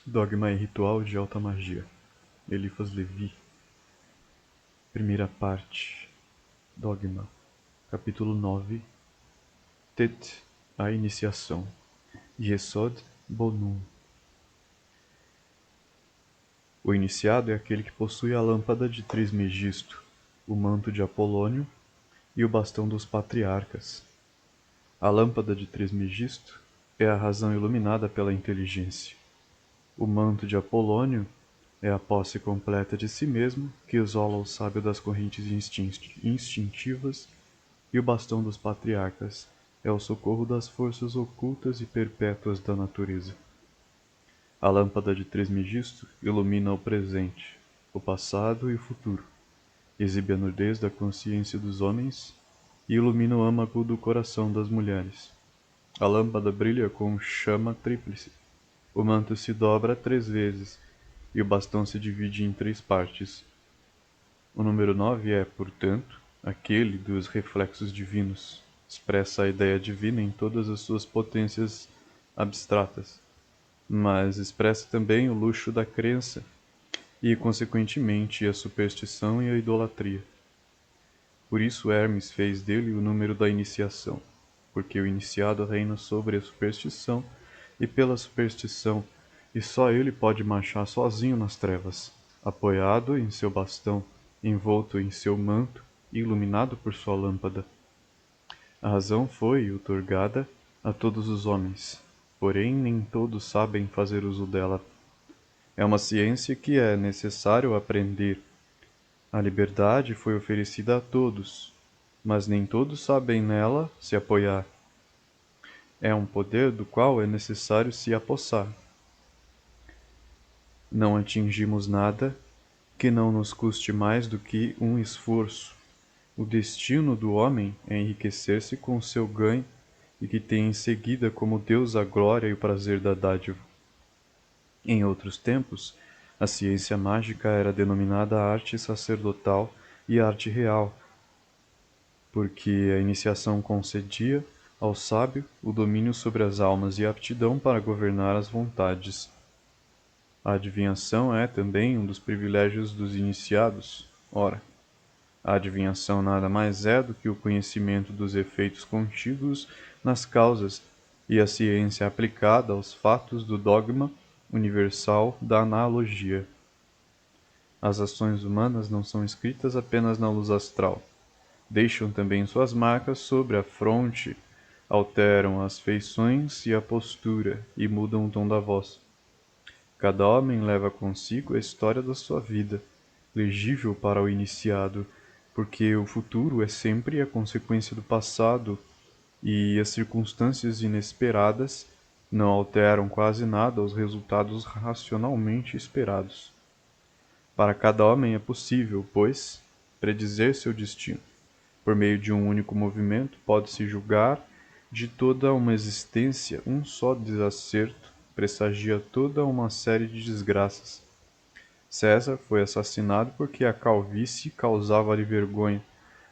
Dogma e Ritual de Alta Magia. Eliphas Levi. Primeira parte. Dogma. Capítulo 9. Tet. A Iniciação. Yesod Bonum. O iniciado é aquele que possui a lâmpada de Trismegisto, o manto de Apolônio e o bastão dos patriarcas. A lâmpada de Trismegisto é a razão iluminada pela inteligência. O manto de Apolônio é a posse completa de si mesmo, que isola o sábio das correntes instintivas, e o bastão dos patriarcas é o socorro das forças ocultas e perpétuas da natureza. A lâmpada de Trismegisto ilumina o presente, o passado e o futuro, exibe a nudez da consciência dos homens e ilumina o âmago do coração das mulheres. A lâmpada brilha com chama tríplice. O manto se dobra 3 vezes, e o bastão se divide em 3 partes. O número 9 é, portanto, aquele dos reflexos divinos. Expressa a ideia divina em todas as suas potências abstratas, mas expressa também o luxo da crença e, consequentemente, a superstição e a idolatria. Por isso Hermes fez dele o número da iniciação, porque o iniciado reina sobre a superstição, e pela superstição, e só ele pode marchar sozinho nas trevas, apoiado em seu bastão, envolto em seu manto e iluminado por sua lâmpada. A razão foi outorgada a todos os homens, porém nem todos sabem fazer uso dela. É uma ciência que é necessário aprender. A liberdade foi oferecida a todos, mas nem todos sabem nela se apoiar. É um poder do qual é necessário se apossar. Não atingimos nada que não nos custe mais do que um esforço. O destino do homem é enriquecer-se com seu ganho e que tem em seguida como Deus a glória e o prazer da dádiva. Em outros tempos, a ciência mágica era denominada arte sacerdotal e arte real, porque a iniciação concedia ao sábio o domínio sobre as almas e a aptidão para governar as vontades. A adivinhação é também um dos privilégios dos iniciados. Ora, a adivinhação nada mais é do que o conhecimento dos efeitos contidos nas causas e a ciência aplicada aos fatos do dogma universal da analogia. As ações humanas não são escritas apenas na luz astral. Deixam também suas marcas sobre a fronte, alteram as feições e a postura e mudam o tom da voz. Cada homem leva consigo a história da sua vida, legível para o iniciado, porque o futuro é sempre a consequência do passado e as circunstâncias inesperadas não alteram quase nada os resultados racionalmente esperados. Para cada homem é possível, pois, predizer seu destino. Por meio de um único movimento, pode-se julgar de toda uma existência um só desacerto pressagia toda uma série de desgraças. César foi assassinado porque a calvície causava-lhe vergonha.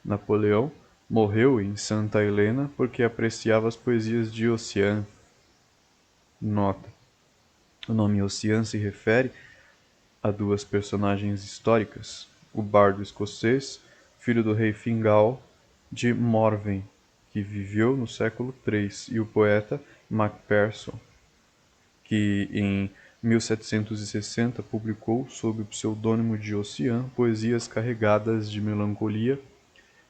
Napoleão morreu em Santa Helena porque apreciava as poesias de Ossian. Nota: o nome Ossian se refere a 2 personagens históricas: o bardo escocês, filho do rei Fingal de Morven, que viveu no século III, e o poeta Macpherson, que em 1760 publicou, sob o pseudônimo de Ossian, poesias carregadas de melancolia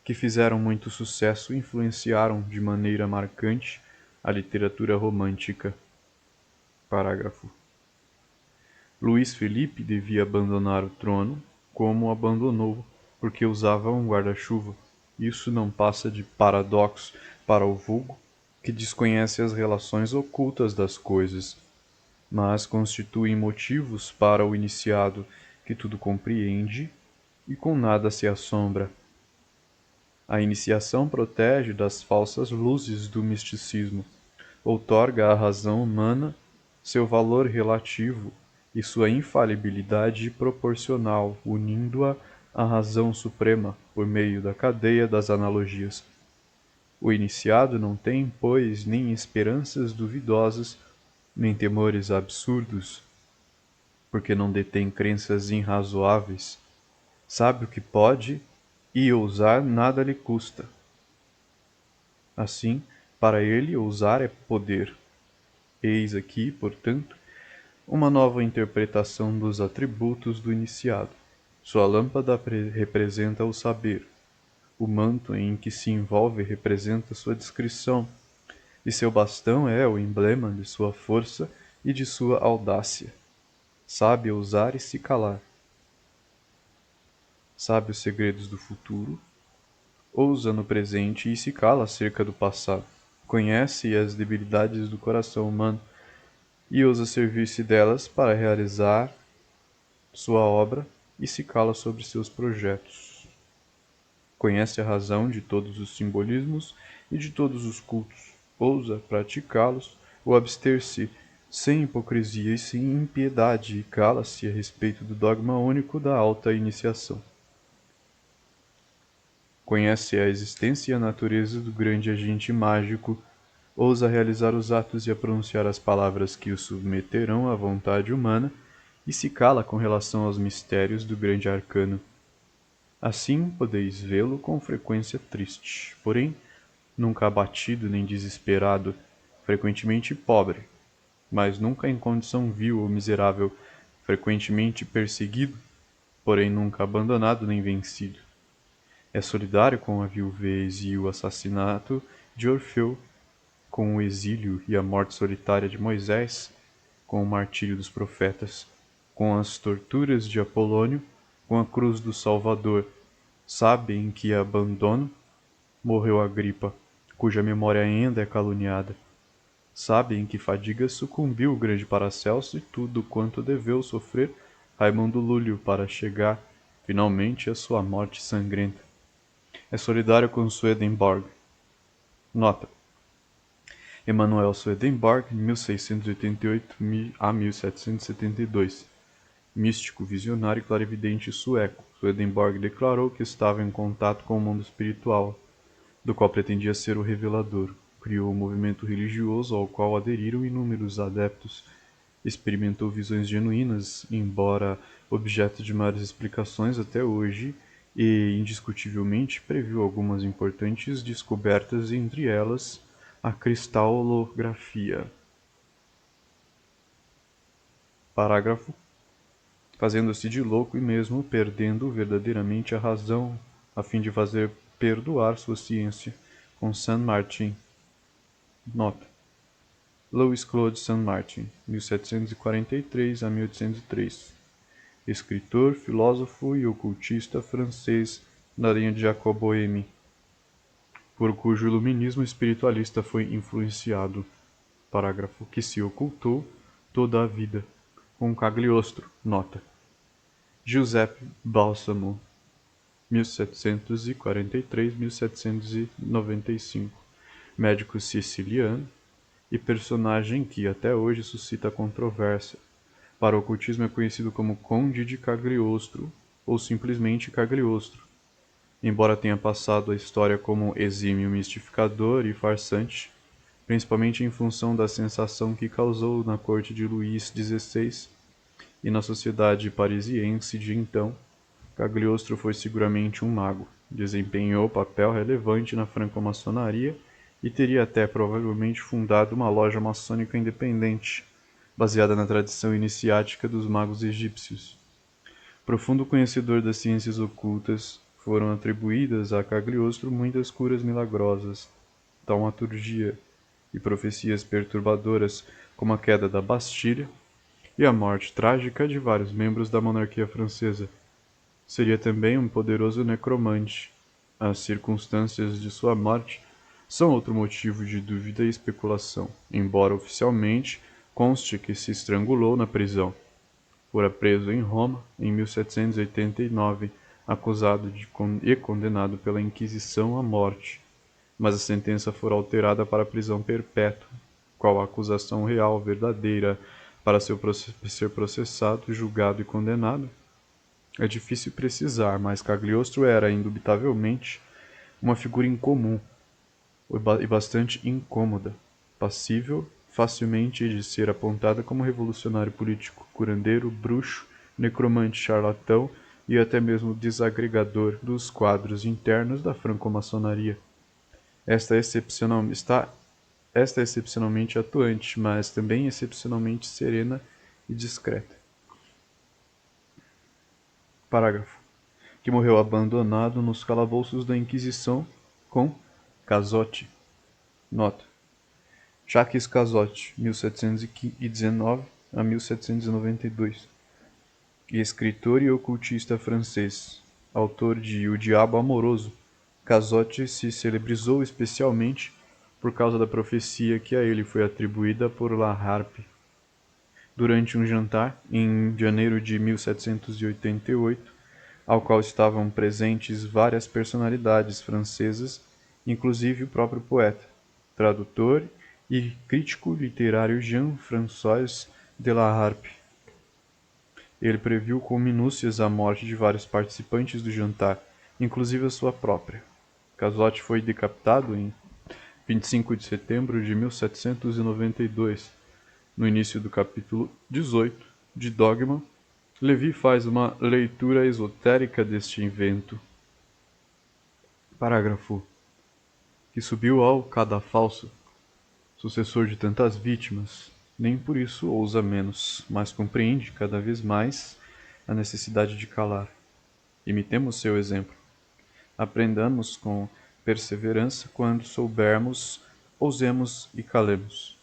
que fizeram muito sucesso e influenciaram de maneira marcante a literatura romântica. Parágrafo. Luís Felipe devia abandonar o trono, como o abandonou, porque usava um guarda-chuva. Isso não passa de paradoxo para o vulgo, que desconhece as relações ocultas das coisas, mas constituem motivos para o iniciado, que tudo compreende e com nada se assombra. A iniciação protege das falsas luzes do misticismo, outorga à razão humana seu valor relativo e sua infalibilidade proporcional, unindo-a à razão suprema por meio da cadeia das analogias. O iniciado não tem, pois, nem esperanças duvidosas, nem temores absurdos. porque não detém crenças irrazoáveis. Sabe o que pode e ousar nada lhe custa. Assim, para ele, ousar é poder. Eis aqui, portanto, uma nova interpretação dos atributos do iniciado. Sua lâmpada representa o saber. O manto em que se envolve representa sua discrição, e seu bastão é o emblema de sua força e de sua audácia. Sabe ousar e se calar. Sabe os segredos do futuro, ousa no presente e se cala acerca do passado. Conhece as debilidades do coração humano e ousa servir-se delas para realizar sua obra e se cala sobre seus projetos. Conhece a razão de todos os simbolismos e de todos os cultos. Ousa praticá-los ou abster-se sem hipocrisia e sem impiedade e cala-se a respeito do dogma único da alta iniciação. Conhece a existência e a natureza do grande agente mágico, ousa realizar os atos e a pronunciar as palavras que o submeterão à vontade humana e se cala com relação aos mistérios do grande arcano. Assim podeis vê-lo com frequência triste, porém nunca abatido nem desesperado, frequentemente pobre, mas nunca em condição vil ou miserável, frequentemente perseguido, porém nunca abandonado nem vencido. É solidário com a viuvez e o assassinato de Orfeu, com o exílio e a morte solitária de Moisés, com o martírio dos profetas, com as torturas de Apolônio, com a cruz do Salvador. Sabe em que abandono morreu Agripa, cuja memória ainda é caluniada. Sabe em que fadiga sucumbiu o grande Paracelso e tudo quanto deveu sofrer Raimundo Lúlio para chegar, finalmente, à sua morte sangrenta. É solidário com Swedenborg. Nota: Emanuel Swedenborg, 1688 a 1772. Místico, visionário e clarividente sueco, Swedenborg declarou que estava em contato com o mundo espiritual, do qual pretendia ser o revelador. Criou um movimento religioso ao qual aderiram inúmeros adeptos. Experimentou visões genuínas, embora objeto de maiores explicações até hoje, e indiscutivelmente previu algumas importantes descobertas, entre elas a cristalografia. Parágrafo. Fazendo-se de louco e mesmo perdendo verdadeiramente a razão, a fim de fazer perdoar sua ciência, com Saint-Martin. Nota: Louis Claude Saint-Martin, 1743 a 1803. Escritor, filósofo e ocultista francês na linha de Jacob Boehme, por cujo iluminismo espiritualista foi influenciado. Parágrafo. Que se ocultou toda a vida, com Cagliostro. Nota: Giuseppe Balsamo, 1743-1795, médico siciliano e personagem que até hoje suscita controvérsia. Para o ocultismo é conhecido como Conde de Cagliostro ou simplesmente Cagliostro, embora tenha passado a história como exímio mistificador e farsante, principalmente em função da sensação que causou na corte de Luís XVI e na sociedade parisiense de então. Cagliostro foi seguramente um mago, desempenhou papel relevante na franco-maçonaria e teria até provavelmente fundado uma loja maçônica independente, baseada na tradição iniciática dos magos egípcios. Profundo conhecedor das ciências ocultas, foram atribuídas a Cagliostro muitas curas milagrosas, taumaturgia e profecias perturbadoras, como a queda da Bastilha e a morte trágica de vários membros da monarquia francesa. Seria também um poderoso necromante. As circunstâncias de sua morte são outro motivo de dúvida e especulação, embora oficialmente conste que se estrangulou na prisão. Fora preso em Roma em 1789, acusado e condenado pela Inquisição à morte, mas a sentença fora alterada para prisão perpétua, qual a acusação real, verdadeira, para ser processado, julgado e condenado. É difícil precisar, mas Cagliostro era, indubitavelmente, uma figura incomum e bastante incômoda, passível, facilmente de ser apontada como revolucionário político, curandeiro, bruxo, necromante, charlatão e até mesmo desagregador dos quadros internos da franco-maçonaria. Esta é excepcionalmente atuante, mas também excepcionalmente serena e discreta. Parágrafo. Que morreu abandonado nos calabouços da Inquisição com Cazotte. Nota. Jacques Cazotte, 1719 a 1792. Escritor e ocultista francês, autor de O Diabo Amoroso, Cazotte se celebrizou especialmente por causa da profecia que a ele foi atribuída por La Harpe. Durante um jantar, em janeiro de 1788, ao qual estavam presentes várias personalidades francesas, inclusive o próprio poeta, tradutor e crítico literário Jean-François de La Harpe. Ele previu com minúcias a morte de vários participantes do jantar, inclusive a sua própria. Cazotte foi decapitado em 25 de setembro de 1792. No início do capítulo 18 de Dogma, Levi faz uma leitura esotérica deste evento. Parágrafo. Que subiu ao cadafalso, sucessor de tantas vítimas, nem por isso ousa menos, mas compreende cada vez mais a necessidade de calar. Imitemos seu exemplo. Aprendamos com perseverança quando soubermos, ousemos e calemos.